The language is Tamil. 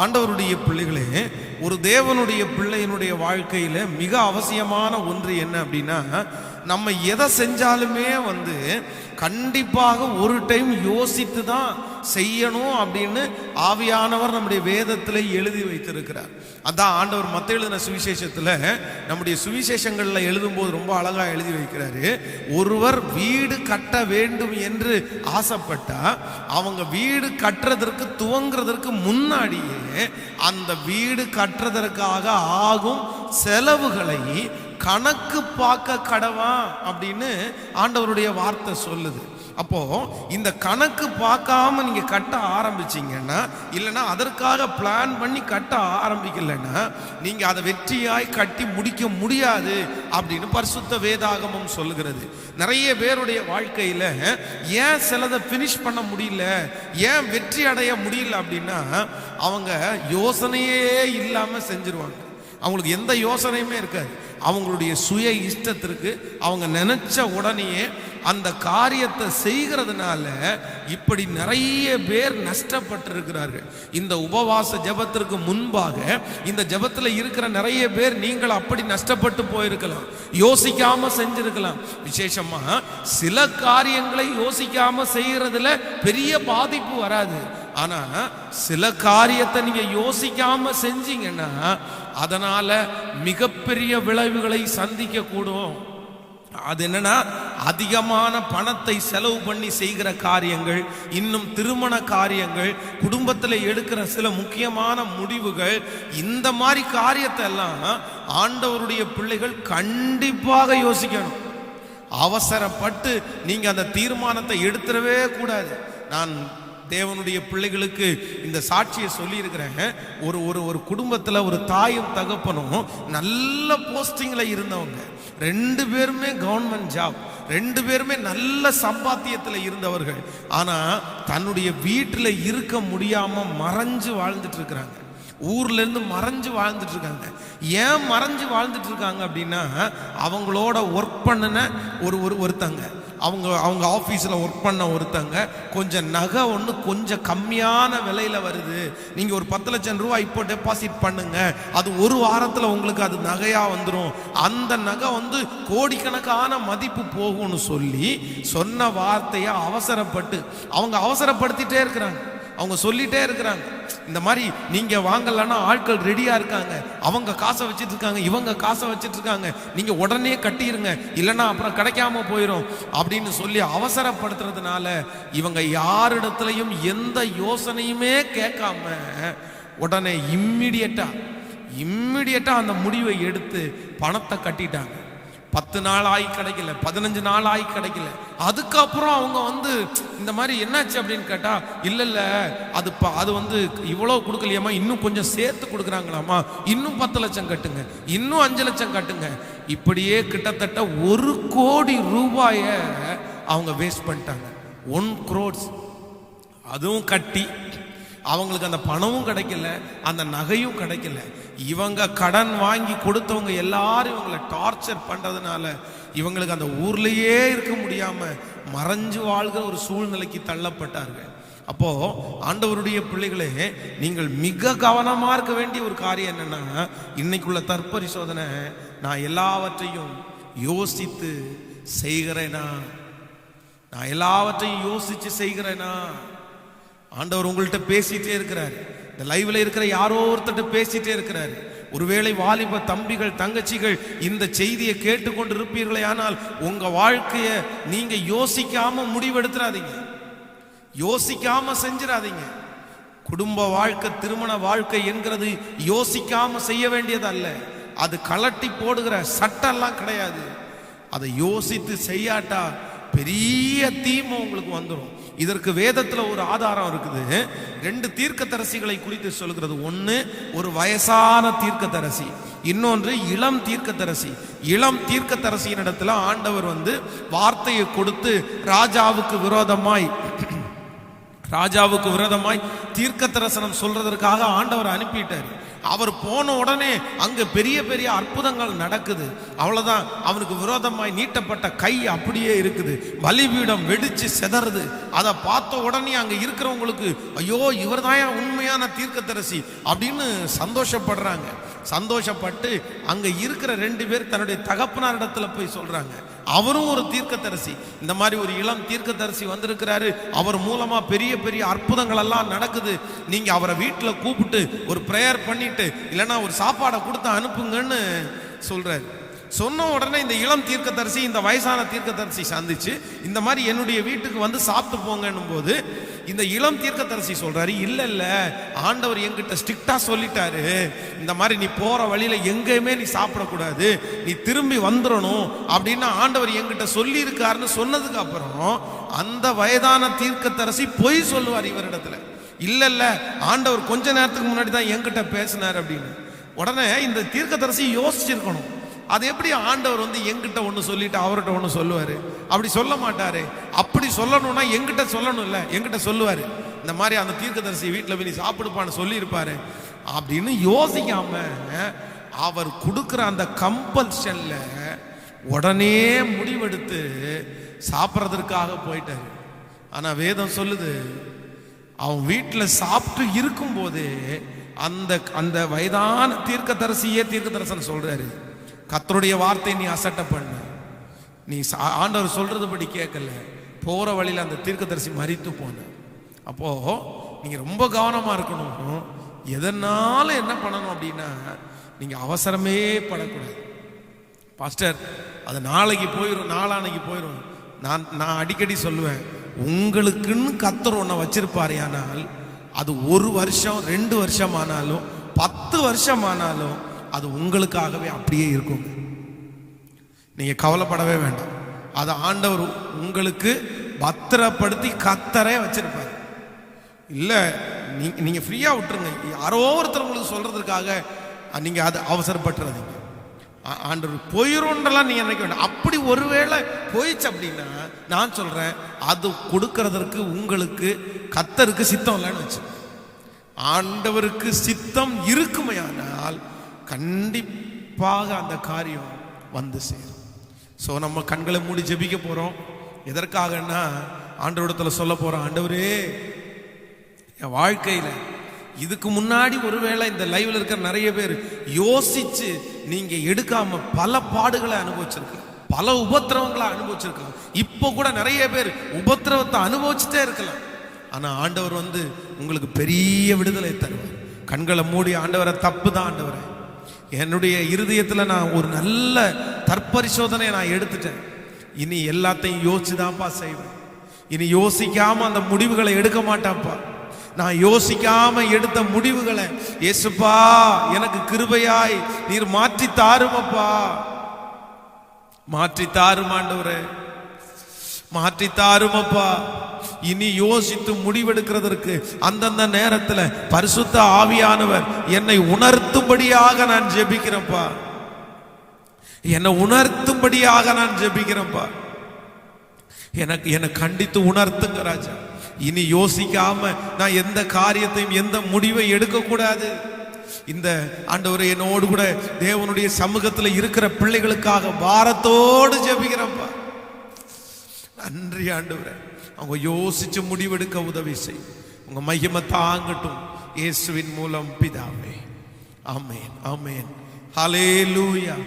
ஆண்டவருடைய பிள்ளைகளே, ஒரு தேவனுடைய பிள்ளையினுடைய வாழ்க்கையில மிக அவசியமான ஒன்று என்ன அப்படின்னா, நம்ம எதை செஞ்சாலுமே கண்டிப்பாக ஒரு டைம் யோசித்து தான் செய்யணும் அப்படின்னு ஆவியானவர் நம்முடைய வேதத்தில் எழுதி வைத்திருக்கிறார். அதான் ஆண்டவர் மத்தேயு எழுதின சுவிசேஷத்தில் நம்முடைய சுவிசேஷங்களில் எழுதும்போது ரொம்ப அழகா எழுதி வைக்கிறாரு. ஒருவர் வீடு கட்ட வேண்டும் என்று ஆசைப்பட்டா அவங்க வீடு கட்டுறதற்கு துவங்குறதற்கு முன்னாடியே அந்த வீடு கட்டுறதற்காக ஆகும் செலவுகளை கணக்கு பார்க்க கடவா அப்படின்னு ஆண்டவருடைய வார்த்தை சொல்லுது. அப்போ இந்த கணக்கு பார்க்காம நீங்க கட்ட ஆரம்பிச்சீங்கன்னா, இல்லைன்னா அதற்காக பிளான் பண்ணி கட்ட ஆரம்பிக்கலைன்னா நீங்க அதை வெற்றியாய் கட்டி முடிக்க முடியாது அப்படின்னு பரிசுத்த வேதாகமம் சொல்லுகிறது. நிறைய பேருடைய வாழ்க்கையில ஏன் சிலதை பினிஷ் பண்ண முடியல, ஏன் வெற்றி அடைய முடியல அப்படின்னா, அவங்க யோசனையே இல்லாம செஞ்சிருவாங்க. அவங்களுக்கு எந்த யோசனையுமே இருக்காது. அவங்களுடைய சுய இஷ்டத்திற்கு அவங்க நினைச்ச உடனேயே அந்த காரியத்தை செய்கிறதுனால இப்படி நிறைய பேர் நஷ்டப்பட்டிருக்கிறார்கள். இந்த உபவாச ஜெபத்திற்கு முன்பாக இந்த ஜெபத்தில் இருக்கிற நிறைய பேர் நீங்கள் அப்படி நஷ்டப்பட்டு போயிருக்கலாம், யோசிக்காம செஞ்சிருக்கலாம். விசேஷமா சில காரியங்களை யோசிக்காம செய்யறதுல பெரிய பாதிப்பு வராது. ஆனா சில காரியத்தை நீங்க யோசிக்காம செஞ்சீங்கன்னா அதனால மிகப்பெரிய விளைவுகளை சந்திக்க கூடும். அது என்னன்னா, அதிகமான பணத்தை செலவு பண்ணி செய்கிற காரியங்கள், இன்னும் திருமண காரியங்கள், குடும்பத்தில் எடுக்கிற சில முக்கியமான முடிவுகள், இந்த மாதிரி காரியத்தை எல்லாம் ஆண்டவருடைய பிள்ளைகள் கண்டிப்பாக யோசிக்கணும். அவசரப்பட்டு நீங்க அந்த தீர்மானத்தை எடுத்துடவே கூடாது. நான் தேவனுடைய பிள்ளைகளுக்கு இந்த சாட்சியை சொல்லி இருக்கிறேன். ஒரு ஒரு ஒரு குடும்பத்தில் ஒரு தாயும் தகப்பனும் நல்ல போஸ்டிங்ல இருந்தவங்க, 2 பேருமே கவர்மெண்ட் ஜாப், 2 பேருமே நல்ல சம்பாத்தியத்தில் இருந்தவர்கள். ஆனா தன்னுடைய வீட்டில் இருக்க முடியாம மறைஞ்சு வாழ்ந்துட்டு இருக்கிறாங்க. ஊர்ல இருந்து மறைஞ்சு வாழ்ந்துட்டு இருக்காங்க. ஏன் மறைஞ்சு வாழ்ந்துட்டு இருக்காங்க அப்படின்னா, அவங்களோட ஒர்க் பண்ணின ஒருத்தங்க, அவங்க ஆஃபீஸில் ஒர்க் பண்ண ஒருத்தங்க, கொஞ்சம் நகை ஒன்று கொஞ்சம் கம்மியான விலையில் வருது, நீங்கள் ஒரு 10 லட்சம் ரூபாய் இப்போ டெபாசிட் பண்ணுங்க, அது ஒரு வாரத்தில் உங்களுக்கு அது நகையாக வந்துடும், அந்த நகை கோடிக்கணக்கான மதிப்பு போகும்னு சொல்லி சொன்ன வார்த்தையை அவங்க அவசரப்படுத்திட்டே இருக்கிறாங்க. அவங்க சொல்லிட்டே இருக்கிறாங்க, இந்த மாதிரி நீங்க வாங்கலன்னா ஆட்கள் ரெடியா இருக்காங்க, அவங்க காசை வச்சிட்டு இருக்காங்க, இவங்க காசை வச்சிட்டு இருக்காங்க, நீங்க உடனே கட்டிருங்க, இல்லைன்னா அப்புறம் கிடைக்காம போயிடும் அப்படின்னு சொல்லி அவசரப்படுத்துறதுனால இவங்க யாரிடத்துலையும் எந்த யோசனையுமே கேட்காம உடனே இம்மிடியட்டா அந்த முடிவை எடுத்து பணத்தை கட்டிட்டாங்க. 10 நாள் ஆகி கிடைக்கல, 15 நாள் ஆகி கிடைக்கல. அதுக்கப்புறம் அவங்க இந்த மாதிரி என்னாச்சு அப்படின்னு கேட்டா, இல்ல அது இவ்வளவு கொடுக்கலையாமா, இன்னும் கொஞ்சம் சேர்த்து கொடுக்குறாங்களாமா, இன்னும் 10 லட்சம் கட்டுங்க, இன்னும் 5 லட்சம் கட்டுங்க. இப்படியே கிட்டத்தட்ட 1 கோடி ரூபாய அவங்க வேஸ்ட் பண்ணிட்டாங்க. 1 crore. அதுவும் கட்டி அவங்களுக்கு அந்த பணமும் கிடைக்கல, அந்த நகையும் கிடைக்கல. இவங்க கடன் வாங்கி கொடுத்தவங்க எல்லாரும் இவங்களை டார்ச்சர் பண்றதுனால இவங்களுக்கு அந்த ஊர்லயே இருக்க முடியாம மறைஞ்சு வாழ்கிற ஒரு சூழ்நிலைக்கு தள்ளப்பட்டார்கள். அப்போ ஆண்டவருடைய பிள்ளைகளே, நீங்கள் மிக கவனமா இருக்க வேண்டிய ஒரு காரியம் என்னன்னா, இன்னைக்குள்ள தற்பரிசோதனை, நான் எல்லாவற்றையும் யோசித்து செய்கிறேனா, நான் எல்லாவற்றையும் யோசிச்சு செய்கிறேனா? ஆண்டவர் உங்கள்கிட்ட பேசிட்டே இருக்கிறார். இந்த லைவ்ல இருக்கிற யாரோ ஒருத்தட்ட பேசிட்டே இருக்கிறார். ஒருவேளை வாலிப தம்பிகள் தங்கச்சிகள் இந்த செய்தியை கேட்டுக்கொண்டு இருப்பீர்களே, ஆனால் உங்க வாழ்க்கைய நீங்க யோசிக்காம முடிவெடுத்துறாதீங்க, யோசிக்காம செஞ்சிடாதீங்க. குடும்ப வாழ்க்கை, திருமண வாழ்க்கை என்கிறது யோசிக்காம செய்ய வேண்டியது அல்ல. அது கலட்டி போடுகிற சட்டெல்லாம் கிடையாது. அதை யோசித்து செய்யாட்டா பெரிய தீமை உங்களுக்கு வந்துடும். இதற்கு வேதத்துல ஒரு ஆதாரம் இருக்குது. 2 தீர்க்கதரிசிகளை குறித்து சொல்கிறது. ஒன்று ஒரு வயசான தீர்க்கதரிசி, இன்னொன்று இளம் தீர்க்கதரிசி. இளம் தீர்க்கதரிசியின் இடத்துல ஆண்டவர் வார்த்தையை கொடுத்து ராஜாவுக்கு விரோதமாய் தீர்க்க தரிசனம் சொல்றதற்காக ஆண்டவர் அனுப்பிட்டார். அவர் போன உடனே அங்க பெரிய பெரிய அற்புதங்கள் நடக்குது. அவ்வளவுதான், அவனுக்கு விரோதமாய் நீட்டப்பட்ட கை அப்படியே இருக்குது. பலிபீடம் வெடிச்சு செதறுது. அதை பார்த்த உடனே அங்க இருக்கிறவங்களுக்கு ஐயோ இவர் தான் உண்மையான தீர்க்கதரிசி அப்படின்னு சந்தோஷப்படுறாங்க. சந்தோஷப்பட்டு அங்க இருக்கிற 2 பேர் தன்னுடைய தகப்பனார் இடத்துல போய் சொல்றாங்க, அவரும் ஒரு தீர்க்கதரிசி, இந்த மாதிரி ஒரு இளம் தீர்க்கதரிசி வந்திருக்கிறாரு, அவர் மூலமா பெரிய பெரிய அற்புதங்கள் எல்லாம் நடக்குது, நீங்க அவரை வீட்டுல கூப்பிட்டு ஒரு பிரேயர் பண்ணிட்டு இல்லைன்னா ஒரு சாப்பாடை கொடுத்து அனுப்புங்கன்னு சொல்றாரு. சொன்ன உடனே இந்த இளம் தீர்க்கதரிசி இந்த வயசான தீர்க்கதரிசி சந்திச்சு இந்த மாதிரி என்னுடைய வீட்டுக்கு வந்து சாப்பிட்டு போங்கன்னும் போது இந்த இளம் தீர்க்கதரிசி சொல்றாரு, இல்ல இல்ல ஆண்டவர் என்கிட்ட ஸ்ட்ரிக்டா சொல்லிட்டாரு, இந்த மாதிரி நீ போற வழியில எங்கேயுமே நீ சாப்பிடக்கூடாது, நீ திரும்பி வந்துடணும் அப்படின்னு ஆண்டவர் என்கிட்ட சொல்லி இருக்காருன்னு சொன்னதுக்கு அப்புறம் அந்த வயதான தீர்க்கதரிசி பொய் சொல்லுவார் இவரிடத்துல. இல்ல இல்ல ஆண்டவர் கொஞ்ச நேரத்துக்கு முன்னாடி தான் என்கிட்ட பேசினார் அப்படின்னு. உடனே இந்த தீர்க்கதரிசி யோசிச்சிருக்கணும், அது எப்படி ஆண்டவர் வந்து என்கிட்ட ஒன்று சொல்லிட்டு அவர்கிட்ட ஒன்று சொல்லுவாரு? அப்படி சொல்ல மாட்டாரு. அப்படி சொல்லணும்னா என்கிட்ட சொல்லணும், இல்லை என்கிட்ட சொல்லுவாரு, இந்த மாதிரி அந்த தீர்க்கதரிசி வீட்டில் போய் நீ சாப்பிடுப்பான்னு சொல்லியிருப்பாரு அப்படின்னு யோசிக்காம அவர் கொடுக்குற அந்த கம்பல்ஷன்ல உடனே முடிவெடுத்து சாப்பிட்றதற்காக போயிட்டாரு. ஆனால் வேதம் சொல்லுது, அவன் வீட்டில் சாப்பிட்டு இருக்கும் போதே அந்த அந்த வயதான தீர்க்கதரிசியே தீர்க்கதரிசனம் சொல்றாரு, கர்த்தருடைய வார்த்தை நீ அசட்டை பண்ண, நீ ஆண்டவர் சொல்றதுபடி கேட்கல, போற வழியில் அந்த தீர்க்கதரிசி மரித்து போன. அப்போ நீங்க ரொம்ப கவனமா இருக்கணும். எதனால என்ன பண்ணணும் அப்படின்னா நீங்க அவசரமே படக்கூடாது. பாஸ்டர் அது நாளைக்கு போயிடும், நாளானைக்கு போயிடும். நான் அடிக்கடி சொல்லுவேன், உங்களுக்குன்னு கர்த்தர் ஒன்றை வச்சிருப்பாரு, ஆனால் அது 1 வருஷம் 2 வருஷம் ஆனாலும் 10 வருஷம் ஆனாலும் அது உங்களுக்காகவே அப்படியே இருக்கும். நீங்க கவலைப்படவே வேண்டாம். அதை ஆண்டவர் உங்களுக்கு பத்திரப்படுத்தி கர்த்தரே வச்சிருப்பாரு. இல்ல நீங்க ஃப்ரீயா விட்டுருங்க. யாரோ ஒருத்தர் உங்களுக்கு சொல்றதுக்காக நீங்க அதை அவசரப்பட்டுறீங்க. ஆண்டவர் போயிரும்ன்றலாம் நீங்க நினைக்க வேண்டாம். அப்படி ஒருவேளை போயிடுச்சு அப்படின்னா நான் சொல்றேன், அது கொடுக்கறதற்கு உங்களுக்கு கர்த்தருக்கு சித்தம் இல்லைன்னு வச்சு. ஆண்டவருக்கு சித்தம் இருக்குமையானால் கண்டிப்பாக அந்த காரியம் வந்து சேரும். ஸோ நம்ம கண்களை மூடி ஜெபிக்க போறோம். எதற்காகன்னா ஆண்டவரிடத்துல சொல்ல போறோம், ஆண்டவரே என் வாழ்க்கையில இதுக்கு முன்னாடி ஒருவேளை இந்த லைவ்ல இருக்கிற நிறைய பேர் யோசிச்சு நீங்க எடுக்காம பல பாடுகளை அனுபவிச்சிருக்கலாம், பல உபத்திரவங்களை அனுபவிச்சிருக்கலாம். இப்போ கூட நிறைய பேர் உபத்திரவத்தை அனுபவிச்சுட்டே இருக்கலாம். ஆனா ஆண்டவர் வந்து உங்களுக்கு பெரிய விடுதலை தருவார். கண்களை மூடி ஆண்டவரை, தப்பு தான் ஆண்டவரை, என்னுடைய இருதயத்துல நான் ஒரு நல்ல தற்பரிசோதனையை நான் எடுத்துட்டேன், இனி எல்லாத்தையும் யோசிச்சுதான்ப்பா செய்வேன், இனி யோசிக்காம அந்த முடிவுகளை எடுக்க மாட்டான்ப்பா, நான் யோசிக்காம எடுத்த முடிவுகளை இயேசுப்பா எனக்கு கிருபையாய் நீர் மாற்றி தாருமப்பா, மாற்றி தாரும் ஆண்டவரே, மாற்றி தாருமப்பா. இனி யோசித்து முடிவெடுக்கிறதற்கு அந்தந்த நேரத்தில் பரிசுத்த ஆவியானவர் என்னை உணர்த்தும்படியாக நான் ஜெபிக்கிறேன்ப்பா, என்னை உணர்த்தும்படியாக நான் ஜெபிக்கிறேன்ப்பா. என்னை கண்டித்து உணர்த்துங்க ராஜா. இனி யோசிக்காம நான் எந்த காரியத்தையும் எந்த முடிவை எடுக்க கூடாது. இந்த ஆண்டவரே என்னோடு கூட தேவனுடைய சமூகத்தில் இருக்கிற பிள்ளைகளுக்காக பாரத்தோடு ஜெபிக்கிறப்பா. நன்றி ஆண்டவரே, அவங்க யோசிச்சு முடிவெடுக்க உதவி செய். உங்க மகிமை தாங்கட்டும் இயேசுவின் மூலம் பிதாவே. ஆமென், ஆமென், ஹல்லேலூயா.